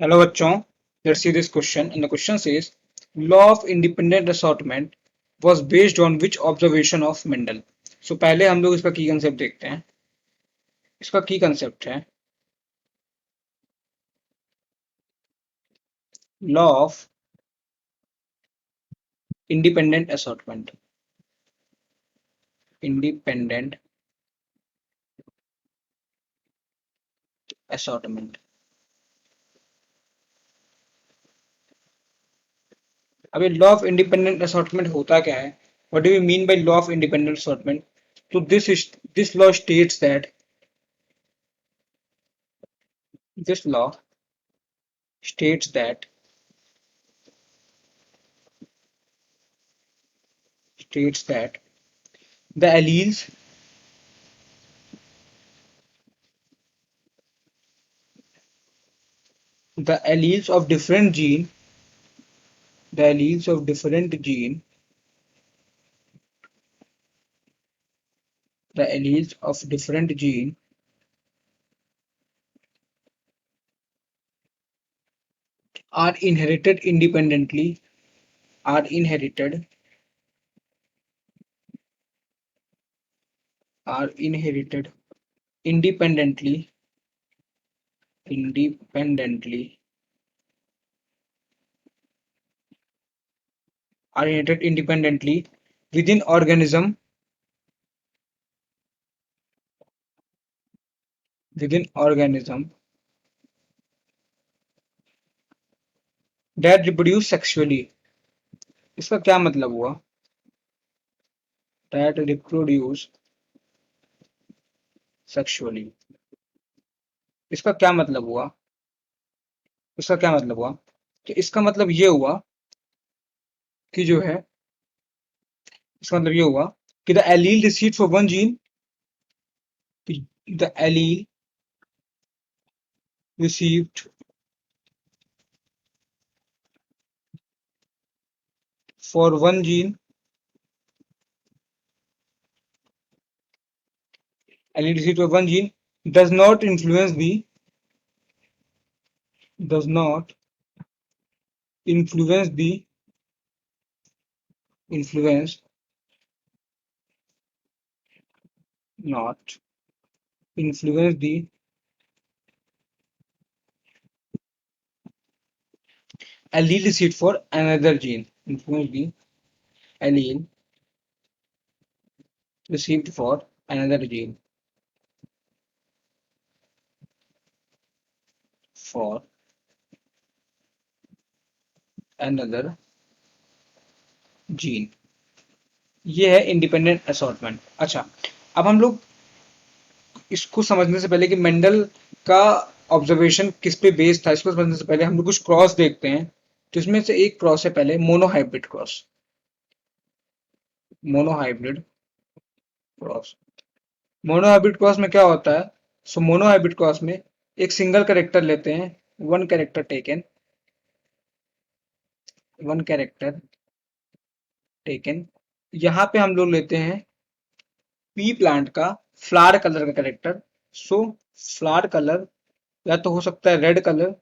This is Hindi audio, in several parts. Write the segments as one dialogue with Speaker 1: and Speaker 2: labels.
Speaker 1: Hello बच्चों, let's see this question and the question says law of independent assortment was based on which observation of Mendel? So पहले हम लोग इसका की कंसेप्ट देखते हैं। इसका की कंसेप्ट है law of independent assortment. Independent assortment. अब ये लॉ ऑफ इंडिपेंडेंट असॉर्टमेंट होता क्या है? What do you mean by law of independent assortment? तो this law states that this law states that states that the alleles the alleles of different gene the alleles of different gene the alleles of different gene are inherited independently are inherited are inherited independently independently are inherited independently within organism that reproduce sexually। इसका क्या मतलब हुआ? that reproduce sexually। इसका क्या मतलब हुआ? इसका क्या मतलब हुआ कि इसका मतलब ये हुआ कि जो है इसका मतलब ये हुआ कि the allele received for one gene the allele received for one gene allele received for one gene does not influence the does not influence the influence not influence the allele received for another gene influence the allele received for another gene for another gene। ये है इंडिपेंडेंट असॉर्टमेंट। अच्छा, अब हम लोग इसको समझने से पहले कि मेंडल का ऑब्जर्वेशन किस पे बेस्ड था, इसको समझने से पहले हम लोग कुछ क्रॉस देखते हैं। तो इसमें से एक क्रॉस है पहले monohybrid cross. Monohybrid cross monohybrid cross में क्या होता है? सो मोनोहाइब्रिड क्रॉस में एक सिंगल कैरेक्टर लेते हैं, one character taken one character taken. यहाँ पे हम लोग लेते हैं पी प्लांट का फ्लावर कलर का कैरेक्टर। सो फ्लावर कलर या तो हो सकता है रेड कलर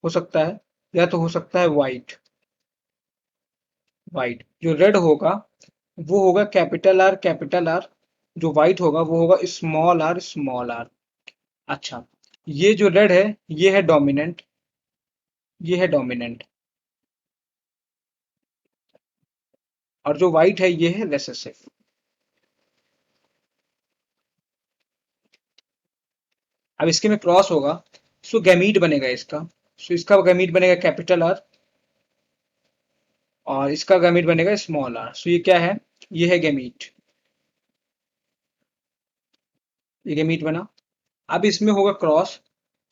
Speaker 1: हो सकता है, या तो हो सकता है व्हाइट। व्हाइट जो रेड होगा वो होगा कैपिटल आर कैपिटल आर, जो व्हाइट होगा वो होगा स्मॉल आर स्मॉल आर। अच्छा, ये जो रेड है ये है डोमिनेंट, ये है डोमिनेंट, और जो व्हाइट है ये है रेसेसिव। अब इसके में क्रॉस होगा सो गैमीट बनेगा इसका। सो इसका गैमीट बनेगा कैपिटल आर और इसका गैमीट बनेगा स्मॉल आर। सो ये क्या है? ये है गैमीट, ये गैमीट बना। अब इसमें होगा क्रॉस।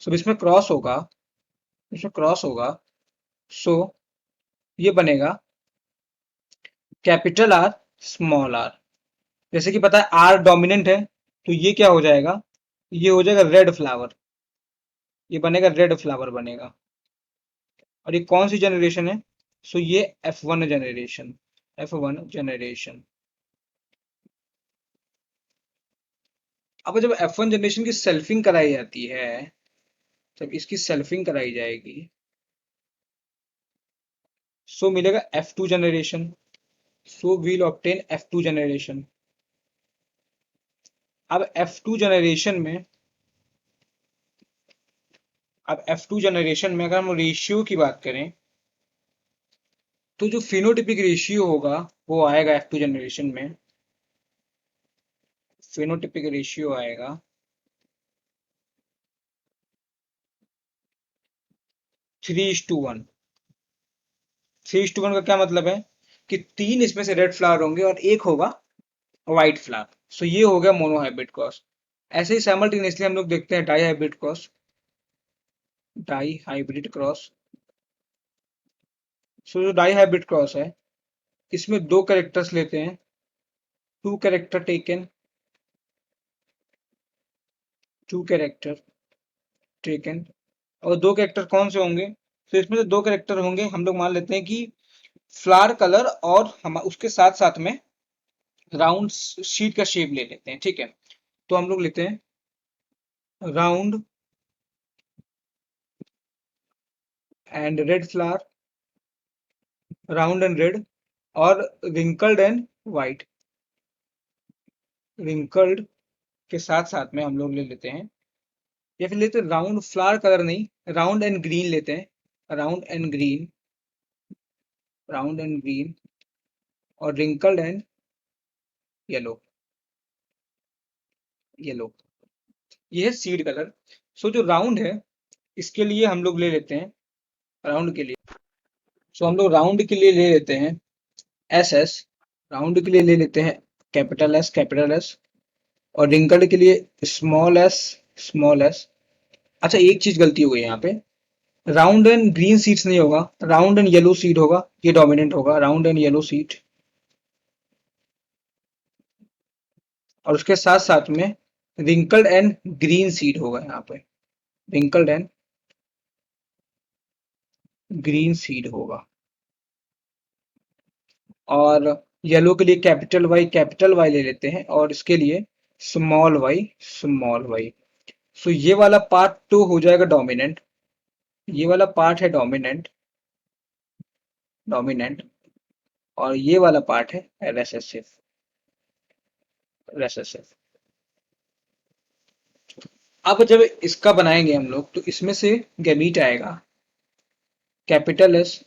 Speaker 1: सो इसमें क्रॉस होगा, इसमें क्रॉस होगा। सो ये बनेगा कैपिटल आर स्मॉल आर। जैसे कि पता है आर डोमिनेंट है तो ये क्या हो जाएगा? ये हो जाएगा रेड फ्लावर, ये बनेगा रेड फ्लावर बनेगा। और ये कौन सी जनरेशन है? सो ये F1 जनरेशन, F1 जनरेशन। अब जब F1 जनरेशन की सेल्फिंग कराई जाती है जब इसकी सेल्फिंग कराई जाएगी सो मिलेगा F2 generation. So we'll obtain F2 generation. अब F2 जनरेशन में अगर हम रेशियो की बात करें तो जो फिनोटिपिक रेशियो होगा वो आएगा F2 जनरेशन में। फिनोटिपिक रेशियो आएगा 3:1। 3:1 का क्या मतलब है कि 3 इसमें से रेड फ्लावर होंगे और एक होगा व्हाइट फ्लावर। सो ये हो गया मोनोहाइब्रिड क्रॉस। ऐसे ही साइमल्टेनियसली हम लोग देखते हैं dihybrid cross. Dihybrid cross. So जो डाई हाइब्रिड क्रॉस है इसमें दो कैरेक्टर्स लेते हैं। Two character taken. Two character taken. और दो कैरेक्टर कौन से होंगे? तो इसमें से दो कैरेक्टर होंगे, हम लोग मान लेते हैं कि फ्लावर कलर और हम उसके साथ साथ में राउंड शीट का शेप ले लेते हैं। ठीक है, तो हम लोग लेते हैं round and red flower, round and red, और रिंकल्ड एंड व्हाइट। रिंकल्ड के साथ साथ में हम लोग ले लेते हैं, या फिर लेते हैं राउंड फ्लावर कलर नहीं, राउंड एंड ग्रीन लेते हैं। Round and green, round and green, और रिंकल्ड एंड येलो। येलो ये है सीड कलर। सो जो राउंड है इसके लिए हम लोग ले लेते हैं, राउंड के लिए, सो हम लोग राउंड के लिए ले लेते हैं एस एस। राउंड के लिए ले लेते हैं कैपिटल एस, कैपिटल एस। और रिंकल्ड के लिए स्मॉल एस, स्मॉल एस। अच्छा, एक चीज गलती हो गई यहाँ पे, राउंड एंड ग्रीन सीड्स नहीं होगा, राउंड एंड येलो सीड होगा, ये डोमिनेंट होगा, राउंड एंड येलो सीड। और उसके साथ साथ में रिंकल्ड एंड ग्रीन सीड होगा यहाँ पे, रिंकल्ड एंड ग्रीन सीड होगा। और येलो के लिए कैपिटल वाई ले लेते हैं, और इसके लिए स्मॉल वाई, स्मॉल वाई। सो ये वाला पार्ट तो हो जाएगा डोमिनेंट, ये वाला पार्ट है डोमिनेंट, डोमिनेंट। और ये वाला पार्ट है रेसेसिव, रेसेसिव। अब जब इसका बनाएंगे हम लोग तो इसमें से गैमीट आएगा कैपिटल एस,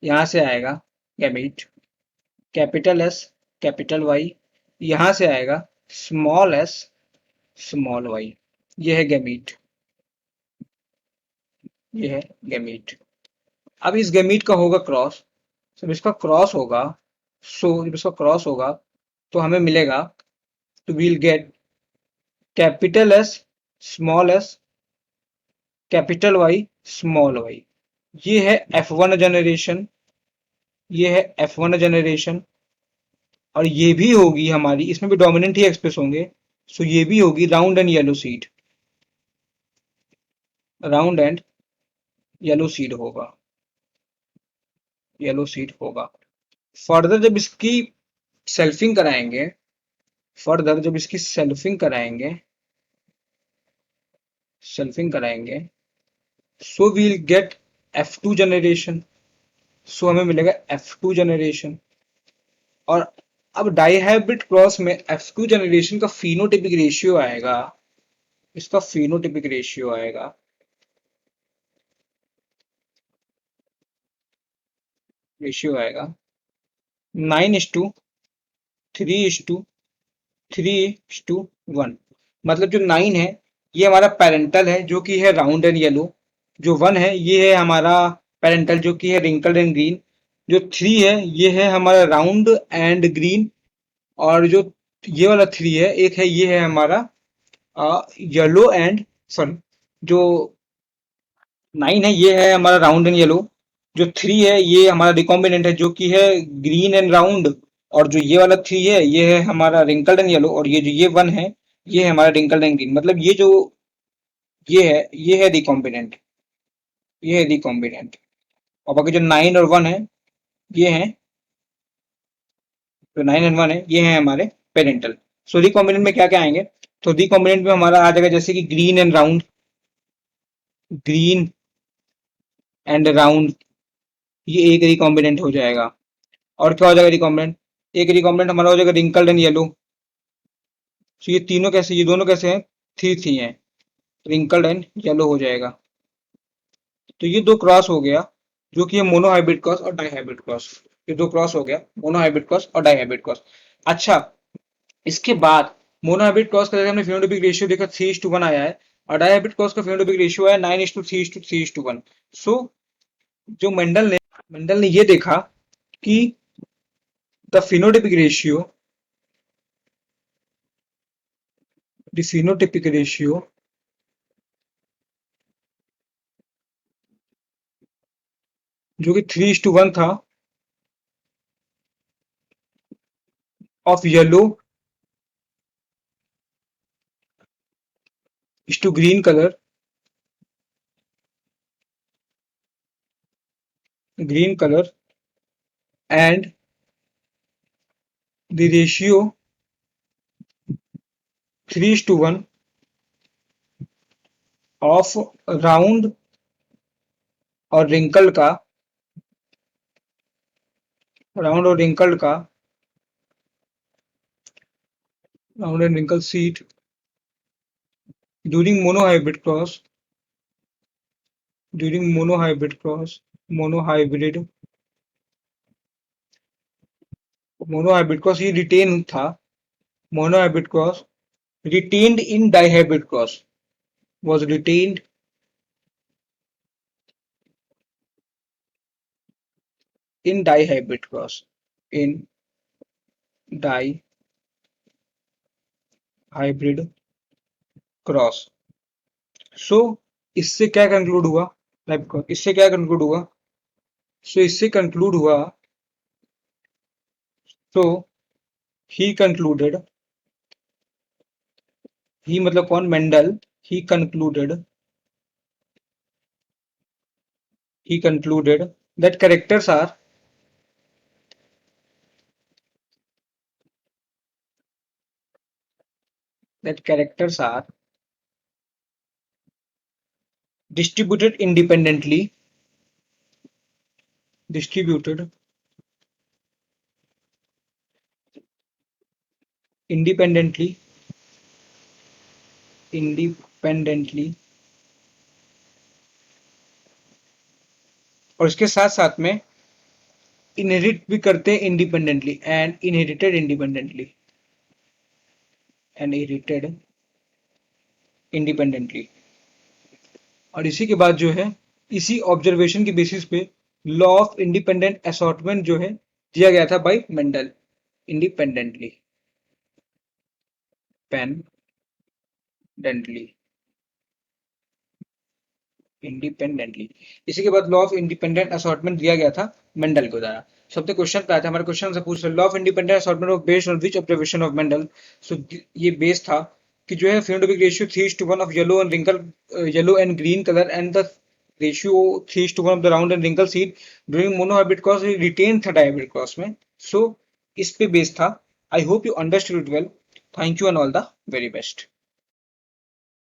Speaker 1: यहां से आएगा gamete capital S, capital Y, यहां से आएगा स्मॉल एस, स्मॉल वाई। ये है गैमीट, ये है गैमीट। अब इस गैमीट का होगा क्रॉस। जब इसका क्रॉस होगा, जब इसका क्रॉस होगा तो हमें मिलेगा, तो we'll get capital S, small s, capital Y, small y. ये है F1 जनरेशन, ये है F1 जनरेशन। और ये भी होगी हमारी, इसमें भी डोमिनेंट ही एक्सप्रेस होंगे। सो ये भी होगी round and yellow seed, round and yellow seed होगा, येलो सीड होगा। फर्दर जब इसकी सेल्फिंग कराएंगे, फर्दर जब इसकी सेल्फिंग कराएंगे, सेल्फिंग कराएंगे, so we'll get F2 generation. So हमें मिलेगा F2 जनरेशन। और अब डाइहाइब्रिड क्रॉस में F2 जनरेशन का फिनोटिपिक रेशियो आएगा, इसका फिनोटिपिक रेशियो आएगा रेशियो आएगा 9:3:3:1। मतलब जो 9 है ये हमारा पेरेंटल है जो कि है राउंड एंड येलो। जो 1 है ये है हमारा पेरेंटल जो कि है रिंकल्ड एंड ग्रीन। जो 3 है ये है हमारा राउंड एंड ग्रीन। और जो ये वाला 3 है, एक है ये है हमारा येलो एंड, सॉरी, जो 9 है ये है हमारा राउंड एंड येलो। जो 3 है ये हमारा रिकॉम्बिनेंट है जो कि है ग्रीन एंड राउंड। और जो ये वाला 3 है ये है हमारा रिंकल्ड एंड येलो। और ये जो ये 1 है ये है हमारा रिंकल्ड एंड ग्रीन। मतलब ये जो ये है रिकॉम्बिनेंट, ये है रिकॉम्बिनेंट। और बाकी जो 9 और 1 है ये है, जो 9 एंड 1 है ये है हमारे पेरेंटल। सो रिकॉम्बिनेंट में क्या क्या आएंगे? तो रिकॉम्बिनेंट में हमारा आ जाएगा जैसे कि green and round, green and round, ये एक रिकॉम्बिनेंट हो जाएगा। और क्या हो जाएगा रिकॉम्बिनेंट? एक रिकॉम्बिनेंट हमारा हो जाएगा रिंकल्ड एंड येलो। तो ये तीनों कैसे, ये दोनों कैसे हैं? थ्री थ्री हैं, रिंकल्ड एंड येलो हो जाएगा। तो ये दो क्रॉस हो गया, जो कि है मोनो हाइब्रिड क्रॉस और डाई हाइब्रिड क्रॉस। ये दो क्रॉस हो गया, मोनो हाइब्रिड क्रॉस और डाई हाइब्रिड क्रॉस। अच्छा, इसके बाद मोनो हाइब्रिड क्रॉस का जैसे हमने फिनोटाइपिक रेशियो देखा 3:1 आया है, और डाई हाइब्रिड क्रॉस का फिनोटाइपिक रेशियो है 9:3:3:1। सो जो मेंडल ने ये देखा कि the phenotypic ratio the phenotypic ratio जो कि 3:1 था of yellow is to green color and the ratio 3:1 of round और रिंकल का, राउंड और रिंकल का, round and wrinkle seed during monohybrid cross ये रिटेन था, monohybrid cross retained in dihybrid cross, was retained in dihybrid cross, in dihybrid cross. So इससे क्या कंक्लूड हुआ? इससे क्या कंक्लूड हुआ? सो इससे कंक्लूड हुआ, सो ही कंक्लूडेड, ही मतलब कौन? Mendel. He concluded that characters are distributed distributed independently independently और इसके साथ साथ में इनहेरिट भी करते हैं इंडिपेंडेंटली, एंड इनहेरिटेड इंडिपेंडेंटली। और इसी के बाद जो है, इसी ऑब्जर्वेशन के बेसिस पे लॉ ऑफ इंडिपेंडेंट असॉर्टमेंट जो है दिया गया था बाय मेंडल, इंडिपेंडेंटली पेंडेंटली इंडिपेंडेंटली। इसी के बाद लॉ ऑफ इंडिपेंडेंट असॉर्टमेंट दिया गया था मेंडल के द्वारा। सो अपने क्वेश्चन पे आया था, हमारे क्वेश्चन से पूछ law of independent assortment of based on which observation of Mendel. So ये बेस था कि जो है phenotypic ratio 3:1 of yellow and green colour and the ratio 3:1 of the round and wrinkle seed during monohybrid cross retain था डायहाइब्रिड क्रॉस में। सो इस पे बेस था। I hope you understood it well. Thank you and all the very best.